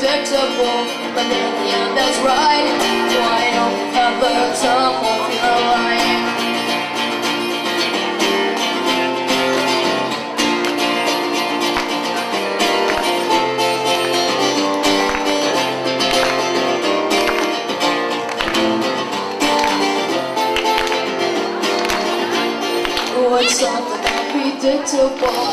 unpredictable, but then in the end that's right. Why don't have the time won't feel alright. What's something unpredictable?